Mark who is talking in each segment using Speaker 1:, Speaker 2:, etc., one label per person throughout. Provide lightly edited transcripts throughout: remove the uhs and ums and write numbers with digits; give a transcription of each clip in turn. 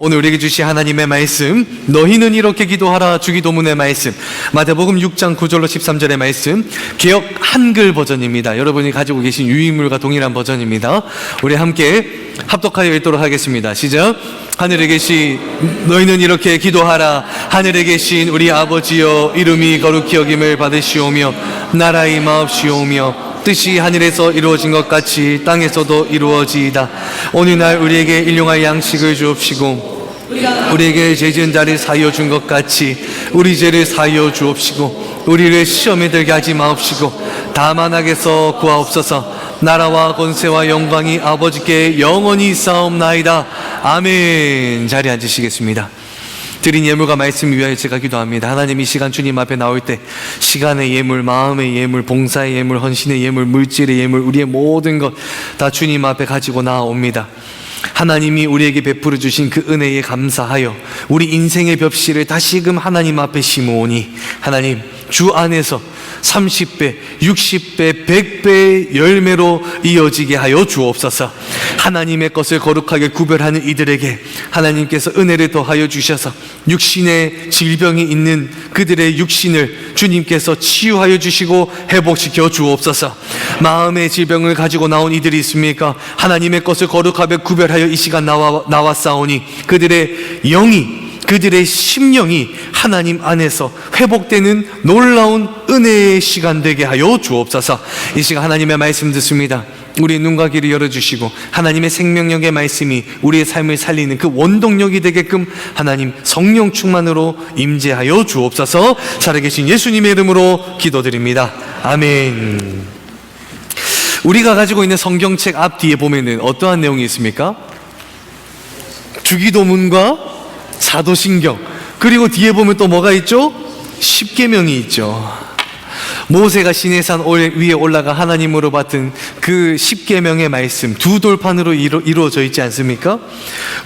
Speaker 1: 오늘 우리에게 주신 하나님의 말씀, 너희는 이렇게 기도하라. 주기도문의 말씀, 마태복음 6장 9절로 13절의 말씀, 개역 한글 버전입니다. 여러분이 가지고 계신 유인물과 동일한 버전입니다. 우리 함께 합독하여 읽도록 하겠습니다. 시작. 하늘에 계신 너희는 이렇게 기도하라. 하늘에 계신 우리 아버지여, 이름이 거룩히 여김을 받으시오며 나라의 마옵시오며 뜻이 하늘에서 이루어진 것 같이 땅에서도 이루어지이다. 오늘날 우리에게 일용할 양식을 주옵시고 우리에게 죄 지은 자를 사하여 준 것 같이 우리 죄를 사하여 주옵시고 우리를 시험에 들게 하지 마옵시고 다만 악에서 구하옵소서. 나라와 권세와 영광이 아버지께 영원히 있사옵나이다. 아멘. 자리에 앉으시겠습니다. 드린 예물과 말씀 위하여 제가 기도합니다. 하나님, 이 시간 주님 앞에 나올 때 시간의 예물, 마음의 예물, 봉사의 예물, 헌신의 예물, 물질의 예물, 우리의 모든 것 다 주님 앞에 가지고 나옵니다. 하나님이 우리에게 베풀어 주신 그 은혜에 감사하여 우리 인생의 벽실을 다시금 하나님 앞에 심으오니 하나님, 주 안에서 30배, 60배, 100배의 열매로 이어지게 하여 주옵소서. 하나님의 것을 거룩하게 구별하는 이들에게 하나님께서 은혜를 더하여 주셔서 육신의 질병이 있는 그들의 육신을 주님께서 치유하여 주시고 회복시켜 주옵소서. 마음의 질병을 가지고 나온 이들이 있습니까? 하나님의 것을 거룩하게 구별하여 이 시간 나왔사오니 그들의 영이, 그들의 심령이 하나님 안에서 회복되는 놀라운 은혜의 시간 되게 하여 주옵소서. 이 시간 하나님의 말씀 듣습니다. 우리의 눈과 귀를 열어주시고 하나님의 생명력의 말씀이 우리의 삶을 살리는 그 원동력이 되게끔 하나님 성령 충만으로 임재하여 주옵소서. 살아계신 예수님의 이름으로 기도드립니다. 아멘. 우리가 가지고 있는 성경책 앞뒤에 보면은 어떠한 내용이 있습니까? 주기도문과 사도신경, 그리고 뒤에 보면 또 뭐가 있죠? 십계명이 있죠. 모세가 시내산 위에 올라가 하나님으로 받은 그 십계명의 말씀, 두 돌판으로 이루어져 있지 않습니까?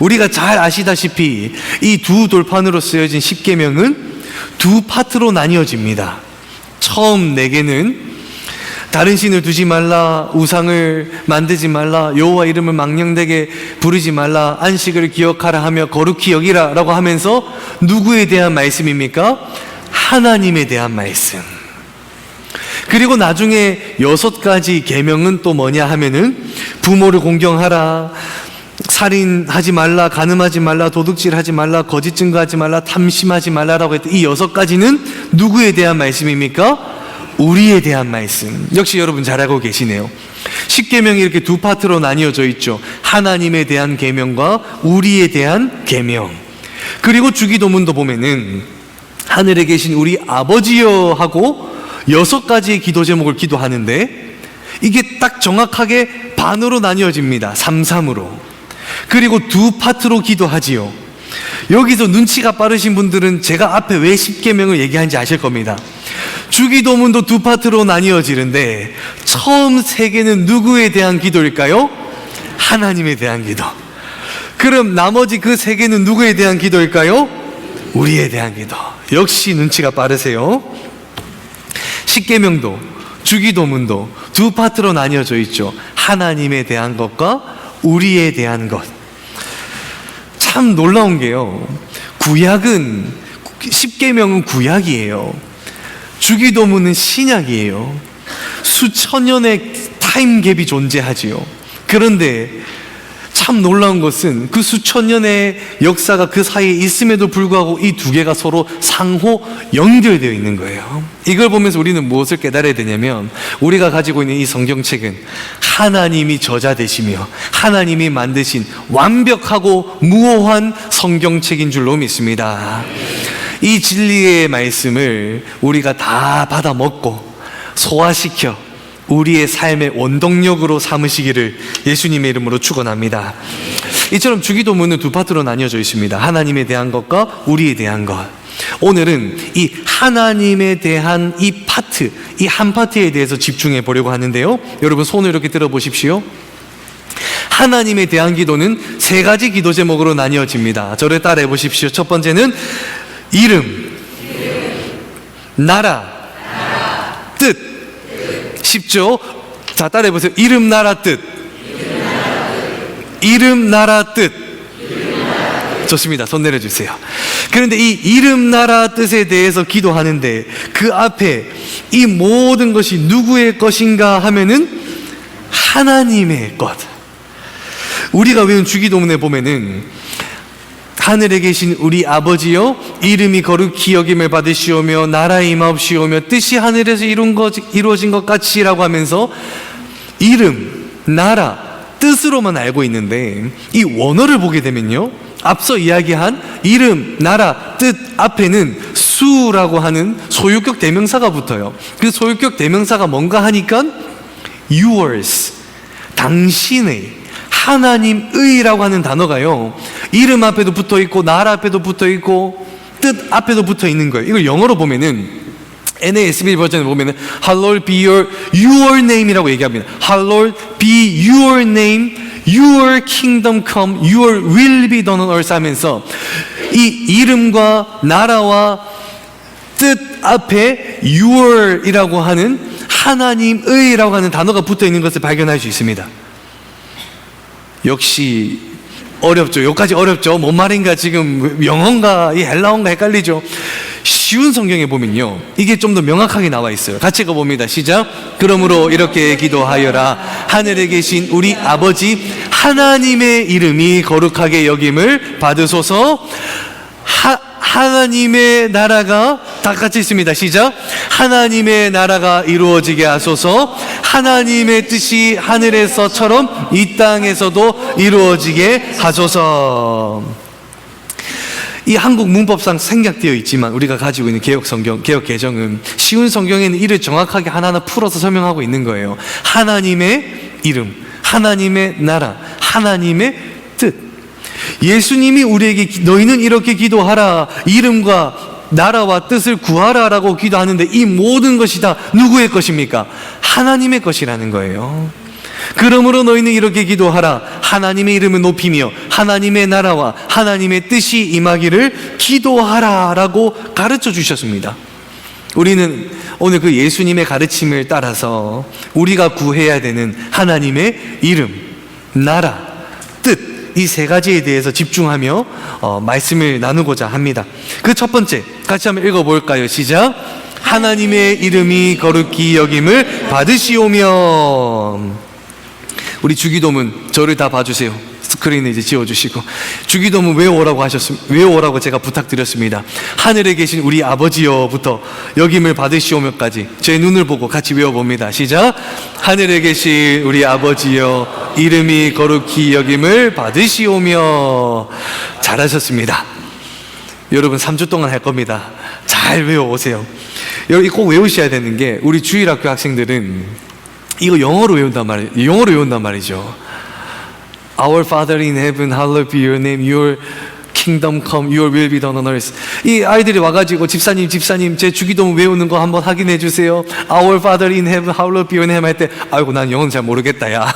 Speaker 1: 우리가 잘 아시다시피 이 두 돌판으로 쓰여진 십계명은 두 파트로 나뉘어집니다. 처음 네 개는 다른 신을 두지 말라, 우상을 만들지 말라, 여호와 이름을 망령되게 부르지 말라, 안식을 기억하라 하며 거룩히 여기라 라고 하면서 누구에 대한 말씀입니까? 하나님에 대한 말씀. 그리고 나중에 6가지 계명은 또 뭐냐 하면은 부모를 공경하라, 살인하지 말라, 간음하지 말라, 도둑질하지 말라, 거짓 증거하지 말라, 탐심하지 말라라고 했던 이 6가지는 누구에 대한 말씀입니까? 우리에 대한 말씀. 역시 여러분 잘 알고 계시네요. 십계명이 이렇게 두 파트로 나뉘어져 있죠. 하나님에 대한 계명과 우리에 대한 계명. 그리고 주기도문도 보면은 하늘에 계신 우리 아버지여 하고 6가지의 기도 제목을 기도하는데 이게 딱 정확하게 반으로 나뉘어집니다. 3-3으로. 그리고 두 파트로 기도하지요. 여기서 눈치가 빠르신 분들은 제가 앞에 왜 십계명을 얘기하는지 아실 겁니다. 주기도문도 두 파트로 나뉘어지는데 처음 3개는 누구에 대한 기도일까요? 하나님에 대한 기도. 그럼 나머지 그 3개는 누구에 대한 기도일까요? 우리에 대한 기도. 역시 눈치가 빠르세요. 십계명도 주기도문도 두 파트로 나뉘어져 있죠. 하나님에 대한 것과 우리에 대한 것. 참 놀라운 게요, 구약은, 십계명은 구약이에요. 주기도문은 신약이에요. 수천 년의 타임갭이 존재하지요. 그런데 참 놀라운 것은 그 수천 년의 역사가 그 사이에 있음에도 불구하고 이 두 개가 서로 상호 연결되어 있는 거예요. 이걸 보면서 우리는 무엇을 깨달아야 되냐면 우리가 가지고 있는 이 성경책은 하나님이 저자 되시며 하나님이 만드신 완벽하고 무오한 성경책인 줄로 믿습니다. 이 진리의 말씀을 우리가 다 받아 먹고 소화시켜 우리의 삶의 원동력으로 삼으시기를 예수님의 이름으로 축원합니다. 이처럼 주기도문은 두 파트로 나뉘어져 있습니다. 하나님에 대한 것과 우리에 대한 것. 오늘은 이 하나님에 대한 이 파트, 이 한 파트에 대해서 집중해 보려고 하는데요, 여러분 손을 이렇게 들어 보십시오. 하나님에 대한 기도는 3가지 기도 제목으로 나뉘어집니다. 저를 따라해 보십시오. 첫 번째는 이름, 나라, 뜻. 쉽죠? 자, 따라해보세요. 이름, 나라, 뜻. 이름, 나라, 뜻. 좋습니다. 손 내려주세요. 그런데 이 이름 나라 뜻에 대해서 기도하는데 그 앞에 이 모든 것이 누구의 것인가 하면은 하나님의 것. 우리가 외운 주기도문에 보면은 하늘에 계신 우리 아버지여 이름이 거룩히 여김을 받으시오며 나라의 임하옵시오며 뜻이 하늘에서 이루어진 것 같이라고 하면서 이름, 나라, 뜻으로만 알고 있는데 이 원어를 보게 되면요, 앞서 이야기한 이름, 나라, 뜻 앞에는 수라고 하는 소유격 대명사가 붙어요. 그 소유격 대명사가 뭔가 하니까 yours, 당신의, 하나님의라고 하는 단어가요, 이름 앞에도 붙어 있고 나라 앞에도 붙어 있고 뜻 앞에도 붙어 있는 거예요. 이걸 영어로 보면은 NASB 버전을 보면은 Hallowed be your name이라고 얘기합니다. Hallowed be your name, your kingdom come, your will be done on earth 하면서 이 이름과 나라와 뜻 앞에 your이라고 하는 하나님의라고 하는 단어가 붙어 있는 것을 발견할 수 있습니다. 역시 어렵죠. 여기까지 어렵죠. 뭔 말인가 지금 영어인가 이 헬라어인가 헷갈리죠. 쉬운 성경에 보면요, 이게 좀 더 명확하게 나와 있어요. 같이 읽어봅니다. 시작. 그러므로 이렇게 기도하여라. 하늘에 계신 우리 아버지 하나님의 이름이 거룩하게 여김을 받으소서. 하나님의 나라가, 다 같이 있습니다. 시작. 하나님의 나라가 이루어지게 하소서. 하나님의 뜻이 하늘에서처럼 이 땅에서도 이루어지게 하소서. 이 한국 문법상 생략되어 있지만 우리가 가지고 있는 개혁 개정은 쉬운 성경에는 이를 정확하게 하나하나 풀어서 설명하고 있는 거예요. 하나님의 이름, 하나님의 나라, 하나님의 뜻. 예수님이 우리에게 너희는 이렇게 기도하라, 이름과 나라와 뜻을 구하라라고 기도하는데 이 모든 것이 다 누구의 것입니까? 하나님의 것이라는 거예요. 그러므로 너희는 이렇게 기도하라. 하나님의 이름을 높이며 하나님의 나라와 하나님의 뜻이 임하기를 기도하라라고 가르쳐 주셨습니다. 우리는 오늘 그 예수님의 가르침을 따라서 우리가 구해야 되는 하나님의 이름, 나라, 뜻, 이 세 가지에 대해서 집중하며 말씀을 나누고자 합니다. 그 첫 번째, 같이 한번 읽어볼까요? 시작. 하나님의 이름이 거룩히 여김을 받으시오며. 우리 주기도문 저를 다 봐주세요. 스크린에 이제 지워주시고 주기도문 외워오라고 제가 부탁드렸습니다. 하늘에 계신 우리 아버지여부터 여김을 받으시오며까지 제 눈을 보고 같이 외워봅니다. 시작. 하늘에 계신 우리 아버지여 이름이 거룩히 여김을 받으시오며. 잘하셨습니다. 여러분 3주 동안 할 겁니다. 잘 외워오세요. 여러분 꼭 외우셔야 되는 게, 우리 주일학교 학생들은 이거 영어로 외운단 말이죠. Our Father in heaven, hallowed be your name, your kingdom come, your will be done on earth. 이 아이들이 와가지고 집사님 제 주기도문 외우는 거 한번 확인해 주세요. Our Father in heaven, hallowed be your name 할 때, 아이고 난 영어는 잘 모르겠다 야.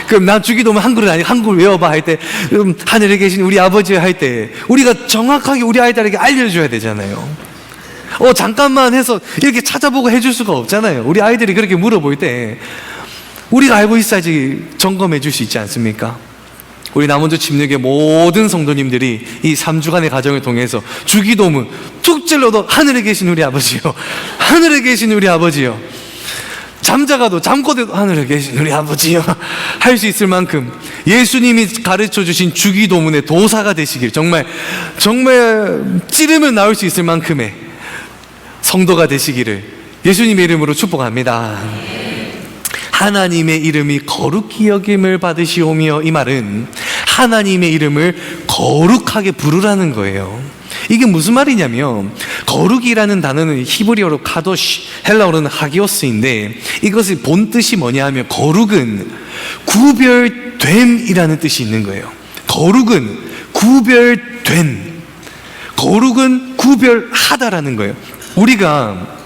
Speaker 1: 그럼 난 주기도문 한글 외워봐 할 때, 하늘에 계신 우리 아버지 할 때 우리가 정확하게 우리 아이들에게 알려줘야 되잖아요. 잠깐만 해서 이렇게 찾아보고 해줄 수가 없잖아요. 우리 아이들이 그렇게 물어볼 때 우리가 알고 있어야지 점검해 줄 수 있지 않습니까? 우리 남원주 침례교회 모든 성도님들이 이 3주간의 과정을 통해서 주기도문 툭 찔러도 하늘에 계신 우리 아버지요, 하늘에 계신 우리 아버지요, 잠자가도 잠꼬대도 하늘에 계신 우리 아버지요 할 수 있을 만큼 예수님이 가르쳐 주신 주기도문의 도사가 되시길, 정말 찌르면 나올 수 있을 만큼의 성도가 되시기를 예수님의 이름으로 축복합니다. 하나님의 이름이 거룩히 여김을 받으시오며, 이 말은 하나님의 이름을 거룩하게 부르라는 거예요. 이게 무슨 말이냐면, 거룩이라는 단어는 히브리어로 카도시, 헬라어로는 하기오스인데 이것의 본 뜻이 뭐냐 하면 거룩은 구별됨이라는 뜻이 있는 거예요. 거룩은 구별된, 거룩은 구별하다라는 거예요. 우리가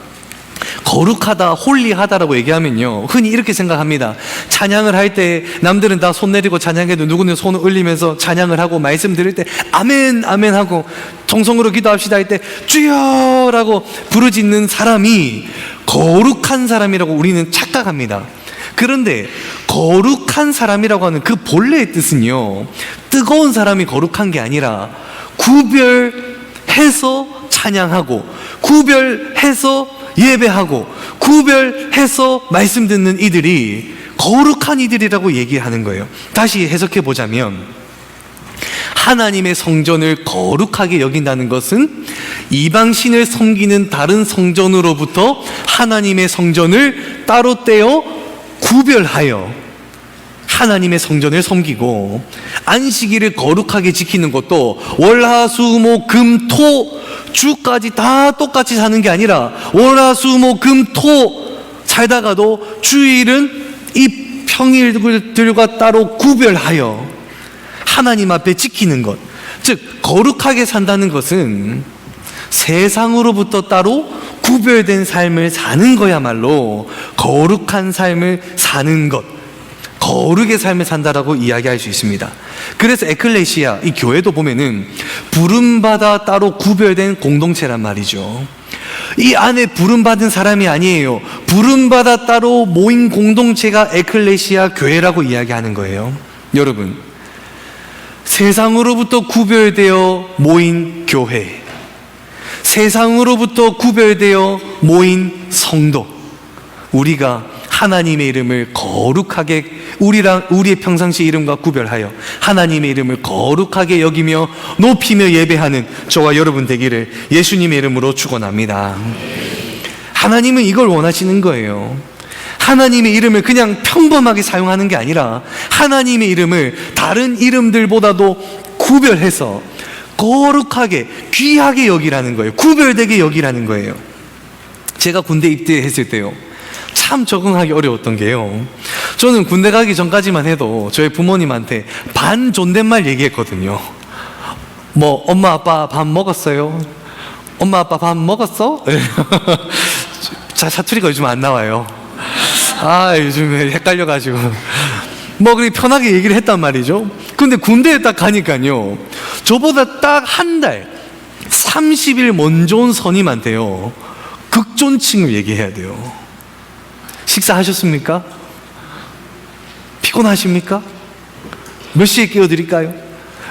Speaker 1: 거룩하다, 홀리하다라고 얘기하면요, 흔히 이렇게 생각합니다. 찬양을 할 때 남들은 다 손 내리고 찬양해도 누구는 손을 올리면서 찬양을 하고, 말씀 드릴 때 아멘 아멘 하고 통성으로 기도합시다 할 때 주여라고 부르짖는 사람이 거룩한 사람이라고 우리는 착각합니다. 그런데 거룩한 사람이라고 하는 그 본래의 뜻은요, 뜨거운 사람이 거룩한 게 아니라 구별해서 찬양하고, 구별해서 예배하고, 구별해서 말씀 듣는 이들이 거룩한 이들이라고 얘기하는 거예요. 다시 해석해 보자면, 하나님의 성전을 거룩하게 여긴다는 것은 이방신을 섬기는 다른 성전으로부터 하나님의 성전을 따로 떼어 구별하여 하나님의 성전을 섬기고, 안식일을 거룩하게 지키는 것도 월화수목금토 주까지 다 똑같이 사는 게 아니라 월화수목금토 살다가도 주일은 이 평일들과 따로 구별하여 하나님 앞에 지키는 것, 즉 거룩하게 산다는 것은 세상으로부터 따로 구별된 삶을 사는 거야말로 거룩한 삶을 사는 것, 거룩의 삶을 산다라고 이야기할 수 있습니다. 그래서 에클레시아, 이 교회도 보면은 부름받아 따로 구별된 공동체란 말이죠. 이 안에 부름받은 사람이 아니에요. 부름받아 따로 모인 공동체가 에클레시아 교회라고 이야기하는 거예요. 여러분, 세상으로부터 구별되어 모인 교회, 세상으로부터 구별되어 모인 성도, 우리가 하나님의 이름을 거룩하게, 우리의 평상시 이름과 구별하여 하나님의 이름을 거룩하게 여기며 높이며 예배하는 저와 여러분 되기를 예수님의 이름으로 축원합니다. 하나님은 이걸 원하시는 거예요. 하나님의 이름을 그냥 평범하게 사용하는 게 아니라 하나님의 이름을 다른 이름들보다도 구별해서 거룩하게, 귀하게 여기라는 거예요. 구별되게 여기라는 거예요. 제가 군대 입대했을 때요, 참 적응하기 어려웠던 게요, 저는 군대 가기 전까지만 해도 저희 부모님한테 반 존댓말 얘기했거든요. 뭐, 엄마 아빠 밥 먹었어요? 엄마 아빠 밥 먹었어? 자, 사투리가 요즘 안 나와요. 요즘에 헷갈려가지고 뭐 그렇게 편하게 얘기를 했단 말이죠. 근데 군대에 딱 가니까요, 저보다 딱 한 달 30일 먼저 온 선임한테요 극존칭을 얘기해야 돼요. 식사하셨습니까? 피곤하십니까? 몇 시에 깨워드릴까요?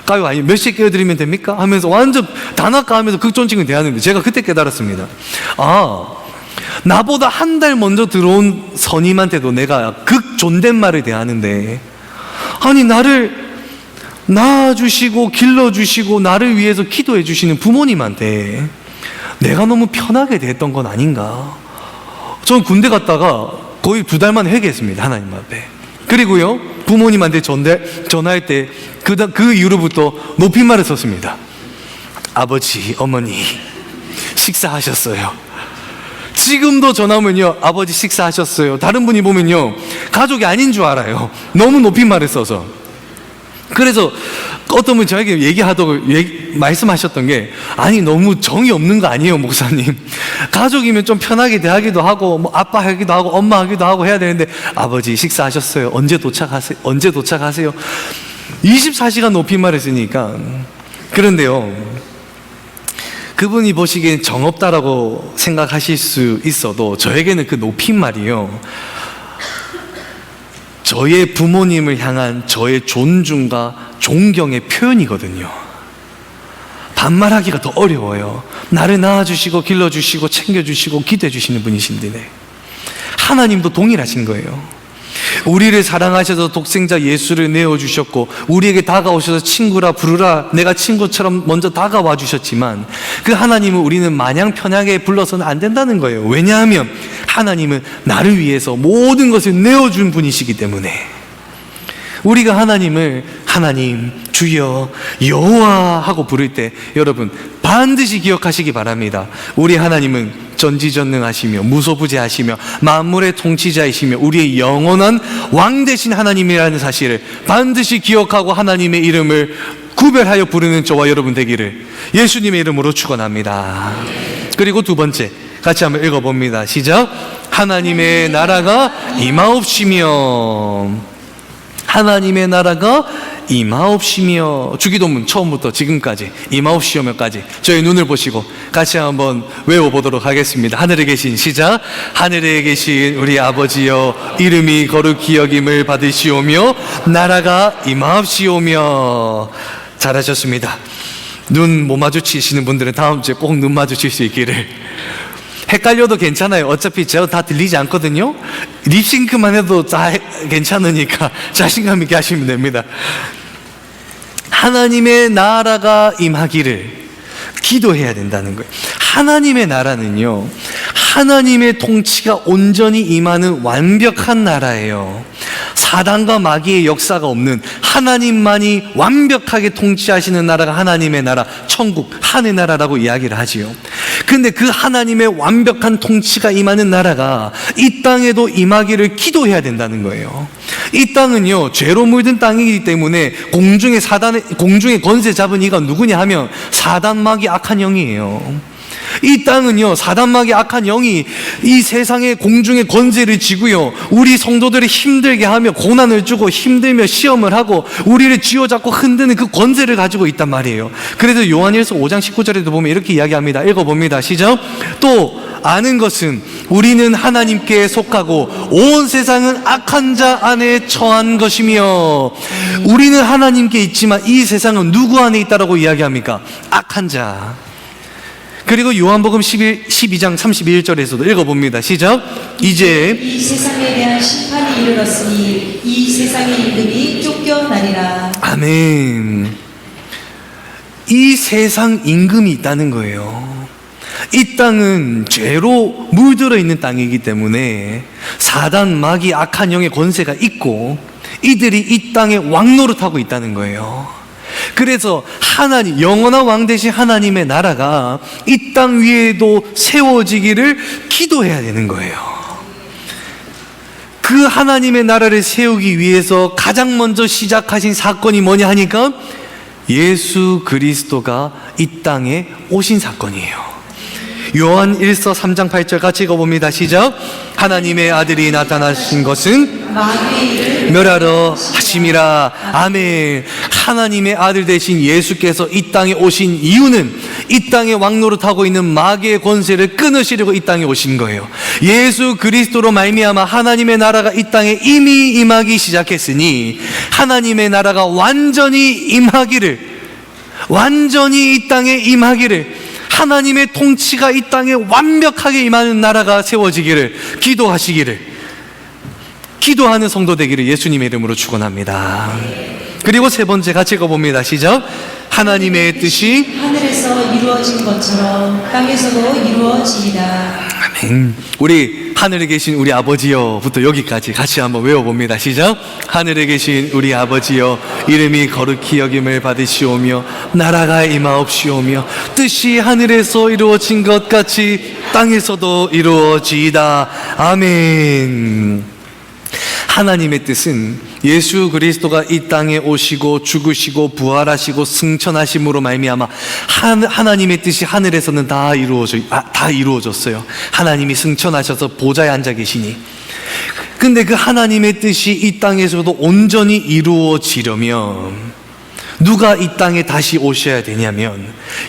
Speaker 1: 아니, 몇 시에 깨워드리면 됩니까? 하면서 완전 단아까 하면서 극존칭을 대하는데, 제가 그때 깨달았습니다. 나보다 한 달 먼저 들어온 선임한테도 내가 극존댓말을 대하는데, 아니 나를 낳아주시고 길러주시고 나를 위해서 기도해 주시는 부모님한테 내가 너무 편하게 대했던 건 아닌가. 전 군대 갔다가 거의 2달 만에 회개했습니다, 하나님 앞에. 그리고요, 부모님한테 전화할 때 그 이후로부터 높임말을 썼습니다. 아버지, 어머니 식사하셨어요? 지금도 전화 오면요, 아버지 식사하셨어요? 다른 분이 보면요, 가족이 아닌 줄 알아요. 너무 높임말을 써서. 그래서 어떤 분이 저에게 말씀하셨던 게, 아니 너무 정이 없는 거 아니에요 목사님? 가족이면 좀 편하게 대하기도 하고, 뭐 아빠 하기도 하고 엄마 하기도 하고 해야 되는데, 아버지 식사하셨어요? 언제 도착하세요? 24시간 높임말을 쓰니까. 그런데요, 그분이 보시기엔 정없다라고 생각하실 수 있어도 저에게는 그 높임말이요, 저의 부모님을 향한 저의 존중과 존경의 표현이거든요. 반말하기가 더 어려워요. 나를 낳아주시고 길러주시고 챙겨주시고 기대해주시는 분이신데, 하나님도 동일하신 거예요. 우리를 사랑하셔서 독생자 예수를 내어주셨고, 우리에게 다가오셔서 친구라 부르라, 내가 친구처럼 먼저 다가와 주셨지만, 그 하나님을 우리는 마냥 편하게 불러서는 안 된다는 거예요. 왜냐하면 하나님은 나를 위해서 모든 것을 내어준 분이시기 때문에. 우리가 하나님을 하나님, 주여, 여호와 하고 부를 때 여러분 반드시 기억하시기 바랍니다. 우리 하나님은 전지전능하시며 무소부재하시며 만물의 통치자이시며 우리의 영원한 왕 되신 하나님이라는 사실을 반드시 기억하고 하나님의 이름을 구별하여 부르는 저와 여러분 되기를 예수님의 이름으로 축원합니다. 그리고 두 번째, 같이 한번 읽어봅니다. 시작. 하나님의 나라가 임하옵시며, 하나님의 나라가 임하옵시며, 주기도문 처음부터 지금까지 임하옵시오며까지 저희 눈을 보시고 같이 한번 외워보도록 하겠습니다. 하늘에 계신, 시작. 하늘에 계신 우리 아버지여, 이름이 거룩히 여김을 받으시오며 나라가 임하옵시오며. 잘하셨습니다. 눈 못 마주치시는 분들은 다음 주에 꼭 눈 마주칠 수 있기를. 헷갈려도 괜찮아요. 어차피 제가 다 들리지 않거든요. 립싱크만 해도 다 괜찮으니까 자신감 있게 하시면 됩니다. 하나님의 나라가 임하기를 기도해야 된다는 거예요. 하나님의 나라는요, 하나님의 통치가 온전히 임하는 완벽한 나라예요. 사단과 마귀의 역사가 없는 하나님만이 완벽하게 통치하시는 나라가 하나님의 나라, 천국, 하늘 나라라고 이야기를 하지요. 근데 그 하나님의 완벽한 통치가 임하는 나라가 이 땅에도 임하기를 기도해야 된다는 거예요. 이 땅은요, 죄로 물든 땅이기 때문에 공중의 권세 잡은 이가 누구냐 하면 사단, 마귀, 악한 영이에요. 이 땅은요, 사단, 마귀, 악한 영이 이 세상의 공중의 권세를 쥐고요, 우리 성도들을 힘들게 하며 고난을 주고 힘들며 시험을 하고 우리를 쥐어잡고 흔드는 그 권세를 가지고 있단 말이에요. 그래서 요한일서 5장 19절에도 보면 이렇게 이야기합니다. 읽어봅니다. 시작. 또 아는 것은 우리는 하나님께 속하고 온 세상은 악한 자 안에 처한 것이며. 우리는 하나님께 있지만 이 세상은 누구 안에 있다라고 이야기합니까? 악한 자. 그리고 요한복음 12장 31절에서도 읽어봅니다. 시작. 이제
Speaker 2: 이 세상에 대한 심판이 이르렀으니 이 세상의 임금이 쫓겨나리라.
Speaker 1: 아멘. 이 세상 임금이 있다는 거예요. 이 땅은 죄로 물들어 있는 땅이기 때문에 사단, 마귀, 악한 영의 권세가 있고 이들이 이 땅에 왕노릇하고 있다는 거예요. 그래서 하나님, 영원한 왕 되신 하나님의 나라가 이 땅 위에도 세워지기를 기도해야 되는 거예요. 그 하나님의 나라를 세우기 위해서 가장 먼저 시작하신 사건이 뭐냐 하니까 예수 그리스도가 이 땅에 오신 사건이에요. 요한 1서 3장 8절 같이 읽어봅니다. 시작. 하나님의 아들이 나타나신 것은 멸하러 하심이라. 아멘. 하나님의 아들 되신 예수께서 이 땅에 오신 이유는 이 땅에 왕노릇하고 있는 마귀의 권세를 끊으시려고 이 땅에 오신 거예요. 예수 그리스도로 말미암아 하나님의 나라가 이 땅에 이미 임하기 시작했으니 하나님의 나라가 완전히 임하기를, 완전히 이 땅에 임하기를, 하나님의 통치가 이 땅에 완벽하게 임하는 나라가 세워지기를 기도하시기를, 기도하는 성도 되기를 예수님의 이름으로 축원합니다. 그리고 세 번째 같이 읽어봅니다. 시작. 하나님의 뜻이
Speaker 2: 하늘에서 이루어진 것처럼 땅에서도 이루어지리라.
Speaker 1: 아멘. 우리 하늘에 계신 우리 아버지여부터 여기까지 같이 한번 외워봅니다. 시작. 하늘에 계신 우리 아버지여, 이름이 거룩히 여김을 받으시오며 나라가 임하옵시오며 뜻이 하늘에서 이루어진 것 같이 땅에서도 이루어지이다. 아멘. 하나님의 뜻은 예수 그리스도가 이 땅에 오시고 죽으시고 부활하시고 승천하심으로 말미암아 하나님의 뜻이 하늘에서는 다 이루어졌어요. 하나님이 승천하셔서 보좌에 앉아 계시니. 근데 그 하나님의 뜻이 이 땅에서도 온전히 이루어지려면 누가 이 땅에 다시 오셔야 되냐면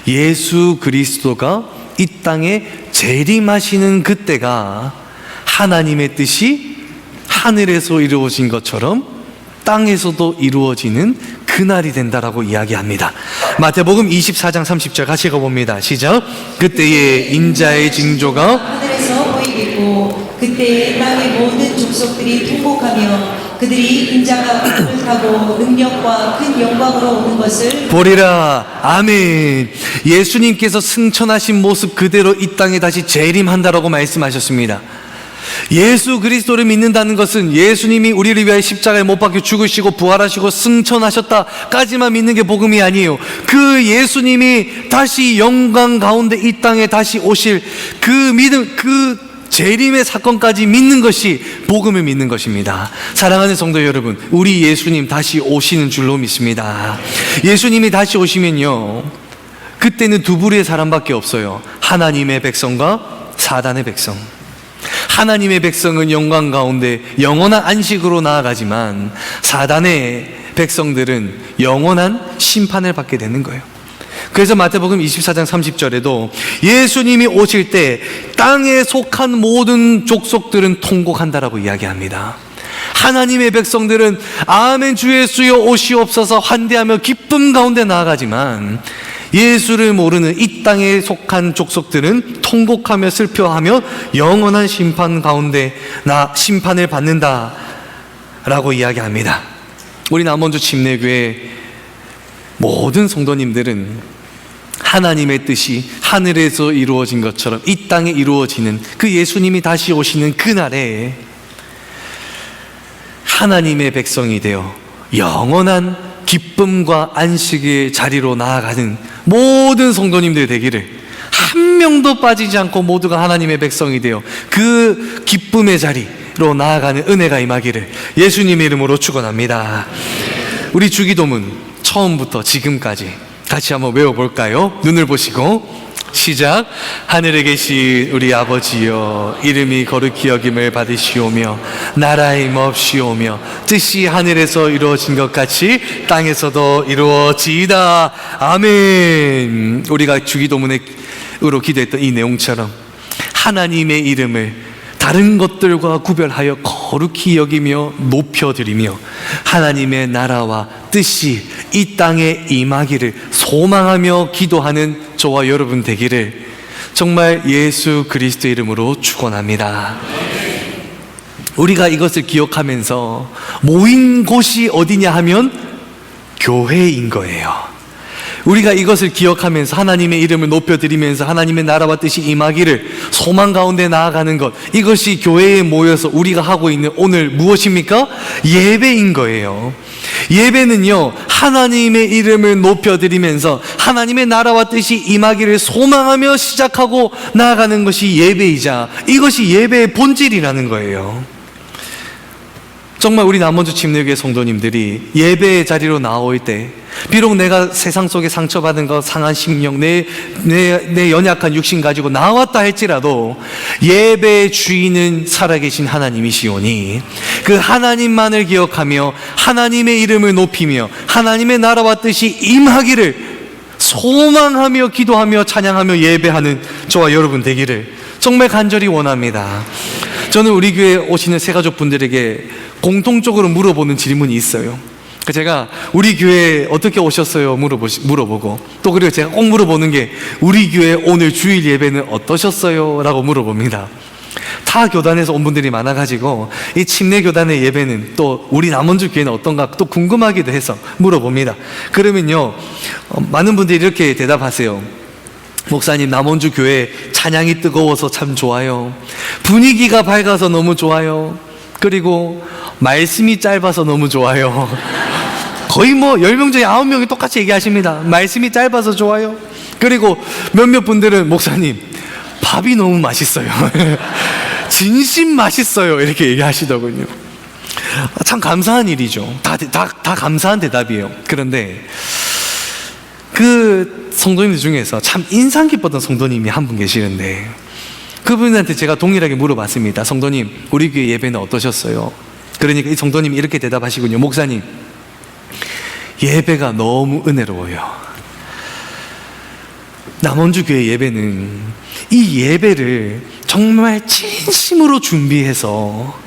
Speaker 1: 예수 그리스도가 이 땅에 재림하시는 그때가 하나님의 뜻이 하늘에서 이루어진 것처럼 땅에서도 이루어지는 그날이 된다라고 이야기합니다. 마태복음 24장 30절 같이 읽어봅니다. 시작. 그때에 인자의 징조가
Speaker 2: 하늘에서 보이겠고 그때에 땅의 모든 족속들이 통곡하며 그들이 인자가 우물을 타고 능력과 큰 영광으로 오는 것을
Speaker 1: 보리라. 아멘. 예수님께서 승천하신 모습 그대로 이 땅에 다시 재림한다라고 말씀하셨습니다. 예수 그리스도를 믿는다는 것은 예수님이 우리를 위하여 십자가에 못 박혀 죽으시고 부활하시고 승천하셨다까지만 믿는 게 복음이 아니에요. 그 예수님이 다시 영광 가운데 이 땅에 다시 오실 그 믿음, 그 재림의 사건까지 믿는 것이 복음을 믿는 것입니다. 사랑하는 성도 여러분, 우리 예수님 다시 오시는 줄로 믿습니다. 예수님이 다시 오시면요, 그때는 두 부류의 사람밖에 없어요. 하나님의 백성과 사단의 백성. 하나님의 백성은 영광 가운데 영원한 안식으로 나아가지만 사단의 백성들은 영원한 심판을 받게 되는 거예요. 그래서 마태복음 24장 30절에도 예수님이 오실 때 땅에 속한 모든 족속들은 통곡한다라고 이야기합니다. 하나님의 백성들은 아멘 주 예수여 오시옵소서 환대하며 기쁨 가운데 나아가지만 예수를 모르는 이 땅에 속한 족속들은 통곡하며 슬퍼하며 영원한 심판 가운데 심판을 받는다라고 이야기합니다. 우리 남원주 침례교회 모든 성도님들은 하나님의 뜻이 하늘에서 이루어진 것처럼 이 땅에 이루어지는 그 예수님이 다시 오시는 그날에 하나님의 백성이 되어 영원한 기쁨과 안식의 자리로 나아가는 모든 성도님들 되기를, 한 명도 빠지지 않고 모두가 하나님의 백성이 되어 그 기쁨의 자리로 나아가는 은혜가 임하기를 예수님의 이름으로 축원합니다. 우리 주기도문 처음부터 지금까지 같이 한번 외워볼까요? 눈을 보시고 시작. 하늘에 계신 우리 아버지여, 이름이 거룩히 여김을 받으시오며 나라의 임옵시오며 뜻이 하늘에서 이루어진 것 같이 땅에서도 이루어지이다. 아멘. 우리가 주기도문으로 기도했던 이 내용처럼 하나님의 이름을 다른 것들과 구별하여 거룩히 여기며 높여드리며 하나님의 나라와 뜻이 이 땅에 임하기를 소망하며 기도하는 저와 여러분 되기를 정말 예수 그리스도의 이름으로 축원합니다. 우리가 이것을 기억하면서 모인 곳이 어디냐 하면 교회인 거예요. 우리가 이것을 기억하면서 하나님의 이름을 높여드리면서 하나님의 나라와 뜻이 임하기를 소망 가운데 나아가는 것, 이것이 교회에 모여서 우리가 하고 있는 오늘 무엇입니까? 예배인 거예요. 예배는요, 하나님의 이름을 높여드리면서 하나님의 나라와 뜻이 임하기를 소망하며 시작하고 나아가는 것이 예배이자 이것이 예배의 본질이라는 거예요. 정말 우리 남원주 침례교회 성도님들이 예배의 자리로 나올 때 비록 내가 세상 속에 상처받은 것, 상한 심령, 내 연약한 육신 가지고 나왔다 할지라도 예배의 주인은 살아계신 하나님이시오니 그 하나님만을 기억하며 하나님의 이름을 높이며 하나님의 나라와 뜻이 임하기를 소망하며 기도하며 찬양하며 예배하는 저와 여러분 되기를 정말 간절히 원합니다. 저는 우리 교회에 오시는 새가족분들에게 공통적으로 물어보는 질문이 있어요. 제가 우리 교회에 어떻게 오셨어요? 물어보고 또 그리고 제가 꼭 물어보는 게 우리 교회 오늘 주일 예배는 어떠셨어요? 라고 물어봅니다. 타 교단에서 온 분들이 많아가지고 이 침례교단의 예배는 또 우리 남원주 교회는 어떤가 또 궁금하기도 해서 물어봅니다. 그러면요, 많은 분들이 이렇게 대답하세요. 목사님, 남원주 교회 찬양이 뜨거워서 참 좋아요. 분위기가 밝아서 너무 좋아요. 그리고 말씀이 짧아서 너무 좋아요. 거의 10명 중에 9명이 똑같이 얘기하십니다. 말씀이 짧아서 좋아요. 그리고 몇몇 분들은 목사님, 밥이 너무 맛있어요. 진심 맛있어요. 이렇게 얘기하시더군요. 참 감사한 일이죠. 다 감사한 대답이에요. 그런데 그 성도님들 중에서 참 인상 깊었던 성도님이 한 분 계시는데 그분한테 제가 동일하게 물어봤습니다. 성도님, 우리 교회 예배는 어떠셨어요? 그러니까 이 성도님이 이렇게 대답하시군요. 목사님, 예배가 너무 은혜로워요. 남원주 교회 예배는 이 예배를 정말 진심으로 준비해서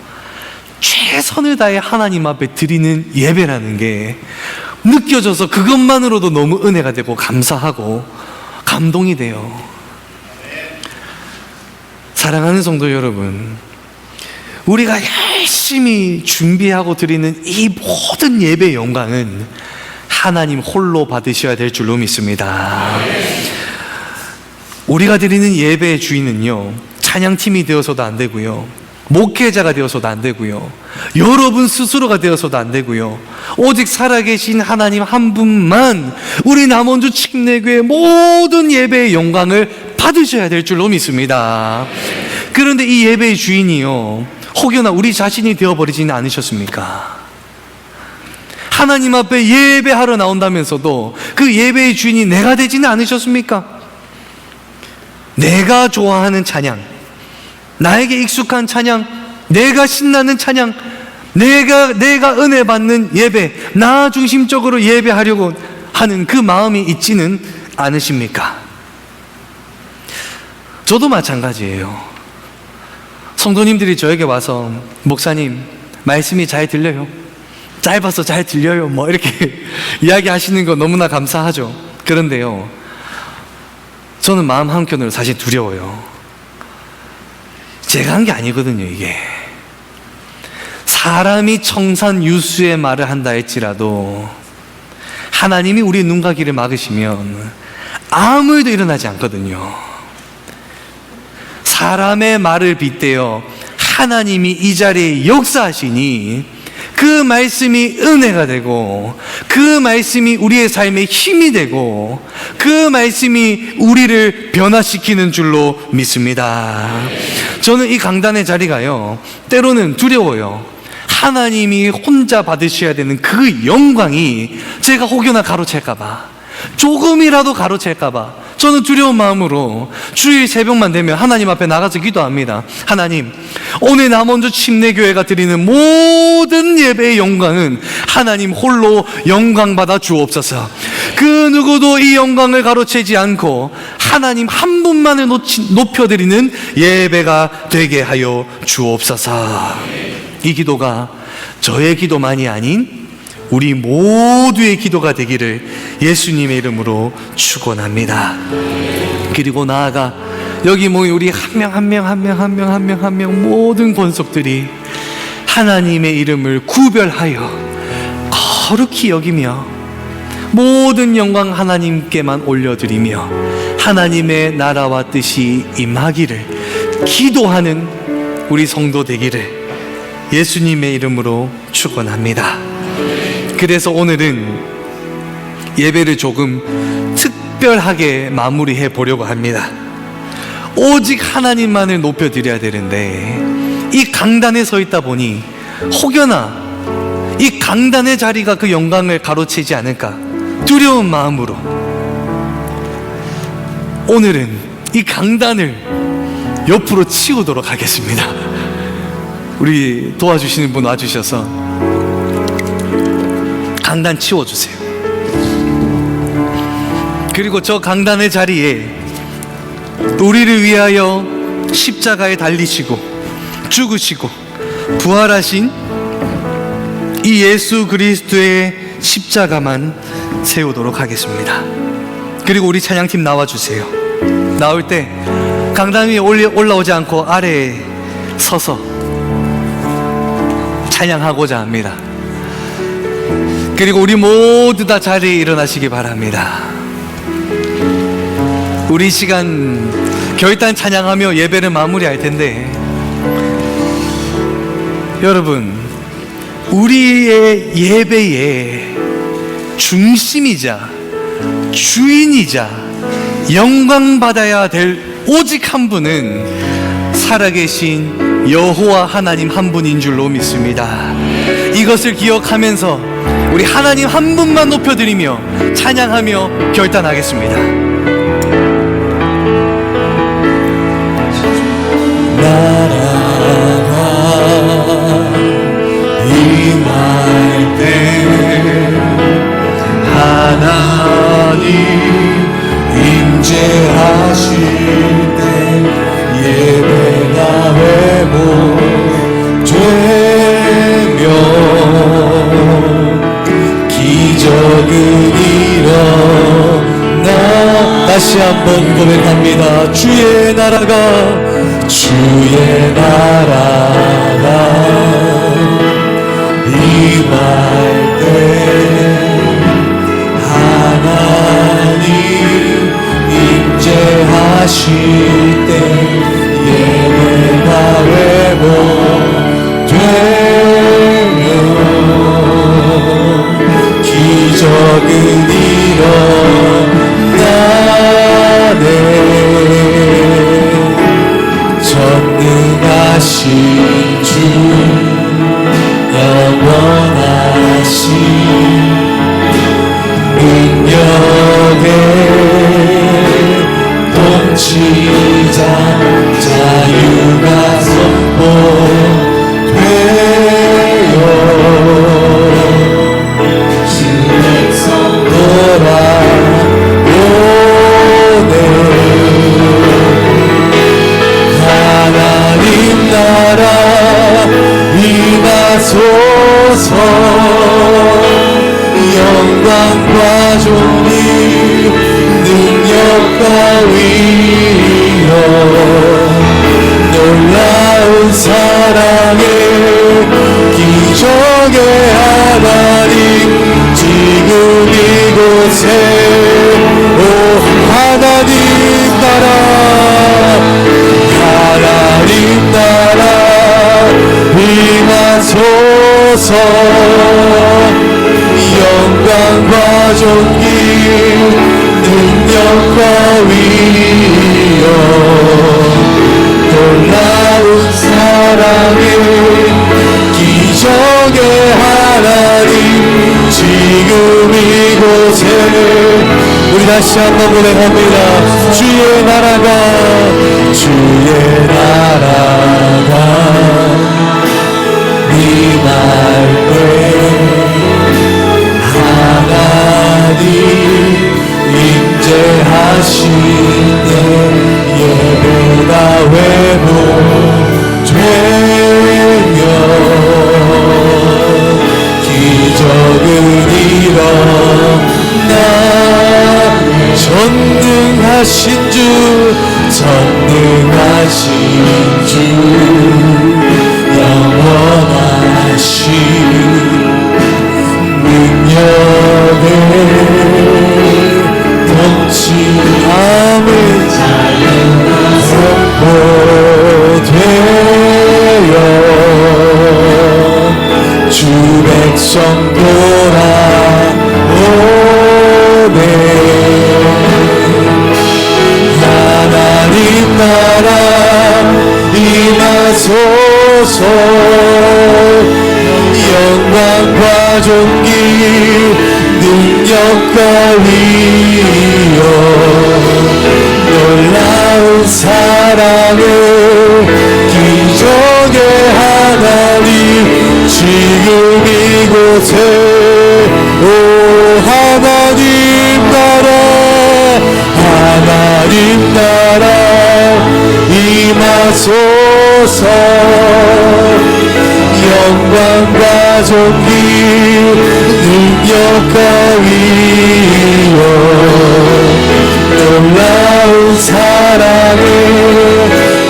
Speaker 1: 최선을 다해 하나님 앞에 드리는 예배라는 게 느껴져서 그것만으로도 너무 은혜가 되고 감사하고 감동이 돼요. 사랑하는 성도 여러분, 우리가 열심히 준비하고 드리는 이 모든 예배의 영광은 하나님 홀로 받으셔야 될 줄로 믿습니다. 우리가 드리는 예배의 주인은요, 찬양팀이 되어서도 안 되고요, 목회자가 되어서도 안 되고요, 여러분 스스로가 되어서도 안 되고요, 오직 살아계신 하나님 한 분만 우리 남원주 침례교회 모든 예배의 영광을 받으셔야 될 줄로 믿습니다. 그런데 이 예배의 주인이요, 혹여나 우리 자신이 되어버리지는 않으셨습니까? 하나님 앞에 예배하러 나온다면서도 그 예배의 주인이 내가 되지는 않으셨습니까? 내가 좋아하는 찬양, 나에게 익숙한 찬양, 내가 신나는 찬양, 내가 은혜 받는 예배, 나 중심적으로 예배하려고 하는 그 마음이 있지는 않으십니까? 저도 마찬가지예요. 성도님들이 저에게 와서 목사님 말씀이 잘 들려요, 짧아서 잘 들려요, 뭐 이렇게 이야기하시는 거 너무나 감사하죠. 그런데요, 저는 마음 한켠으로 사실 두려워요. 제가 한 게 아니거든요. 이게 사람이 청산유수의 말을 한다 할지라도 하나님이 우리 눈과 귀를 막으시면 아무 일도 일어나지 않거든요. 사람의 말을 빗대어 하나님이 이 자리에 역사하시니 그 말씀이 은혜가 되고, 그 말씀이 우리의 삶에 힘이 되고, 그 말씀이 우리를 변화시키는 줄로 믿습니다. 저는 이 강단의 자리가요, 때로는 두려워요. 하나님이 혼자 받으셔야 되는 그 영광이 제가 혹여나 가로챌까봐, 조금이라도 가로챌까봐 저는 두려운 마음으로 주일 새벽만 되면 하나님 앞에 나가서 기도합니다. 하나님, 오늘 나 먼저 침례교회가 드리는 모든 예배의 영광은 하나님 홀로 영광받아 주옵소서. 그 누구도 이 영광을 가로채지 않고 하나님 한 분만을 높여드리는 예배가 되게 하여 주옵소서. 이 기도가 저의 기도만이 아닌 우리 모두의 기도가 되기를 예수님의 이름으로 축원합니다. 그리고 나아가 여기 모인 우리 한 명 한 명 모든 권속들이 하나님의 이름을 구별하여 거룩히 여기며 모든 영광 하나님께만 올려드리며 하나님의 나라와 뜻이 임하기를 기도하는 우리 성도 되기를 예수님의 이름으로 축원합니다. 그래서 오늘은 예배를 조금 특별하게 마무리해 보려고 합니다. 오직 하나님만을 높여드려야 되는데 이 강단에 서 있다 보니 혹여나 이 강단의 자리가 그 영광을 가로채지 않을까 두려운 마음으로 오늘은 이 강단을 옆으로 치우도록 하겠습니다. 우리 도와주시는 분 와주셔서 강단 치워주세요. 그리고 저 강단의 자리에 우리를 위하여 십자가에 달리시고 죽으시고 부활하신 이 예수 그리스도의 십자가만 세우도록 하겠습니다. 그리고 우리 찬양팀 나와주세요. 나올 때 강단 위에 올라오지 않고 아래에 서서 찬양하고자 합니다. 그리고 우리 모두 다 자리에 일어나시기 바랍니다. 우리 시간 결단 찬양하며 예배를 마무리할 텐데, 여러분, 우리의 예배의 중심이자 주인이자 영광받아야 될 오직 한 분은 살아계신 여호와 하나님 한 분인 줄로 믿습니다. 이것을 기억하면서 우리 하나님 한 분만 높여드리며 찬양하며 결단하겠습니다. 나라가 임할 때 하나님 임재하실 때 예배가 회복되며 기적은 일어나. 다시 한번 고백합니다. 주의 나라가 임할 때 하나님 임재하실 때 예배가 회복되며 기적은 일어나네. 전능하신 주 영원하신 능력의 통치자 자유가 선포되어 영광과 존귀 능력과 위엄 놀라운 사랑의 기적의 하나님 지금 이곳에 오 하나님 나라 하나님 나라 임하소서 영광과 존귀 능력과 위엄 놀라운 사랑의 기적의 하나님 지금 이곳에 우리 다시 한번 고백합니다. 주의 나라가 임할 때 하나님 임재하실 때 예배가 회복되며 기적은 일어나 전능하신 주 영원하신 능력의 덩치 아멘 선포되어 주 백성 돌아오네 하나님 나라 임하소서 영광과 존귀 능력과 위엄 놀라운 사랑의 기적의 하나님 지금 이곳에 오 하나님 나라 하나님 나라 임하소서 영광과 존귀 능력과 위엄 놀라운 사랑의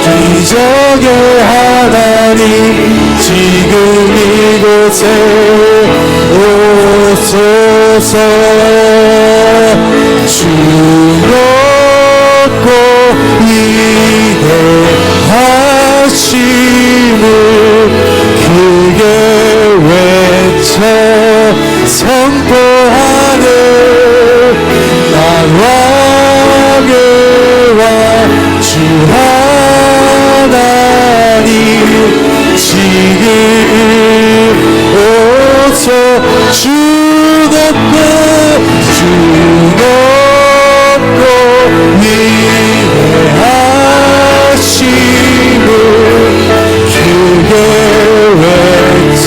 Speaker 1: 기적의 하나님 지금 이곳에 오소서 주 높고 위대하심을 크게 외쳐 선포하네 난 왕의 왕 주 하나님 지금 오소 주 높고 위대하심을 크게 외쳐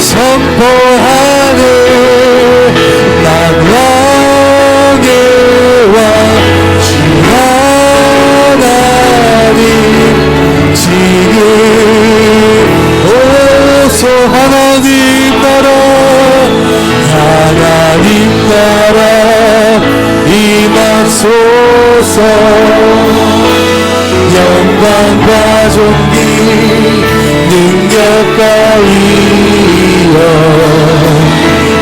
Speaker 1: 선포하네 난 왕의 왕 주 하나님 지금 오소 하나님 나라 하나님 나라 임하소서 영광과 존귀 능력과 위엄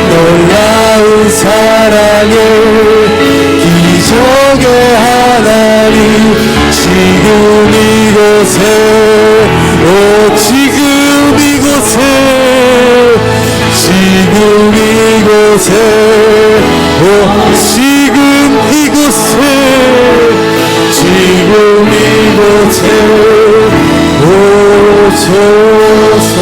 Speaker 1: 놀라운 사랑의 기적의 하나님 지금 이곳에 오 지금 이곳에 오 지금 이곳에 오소서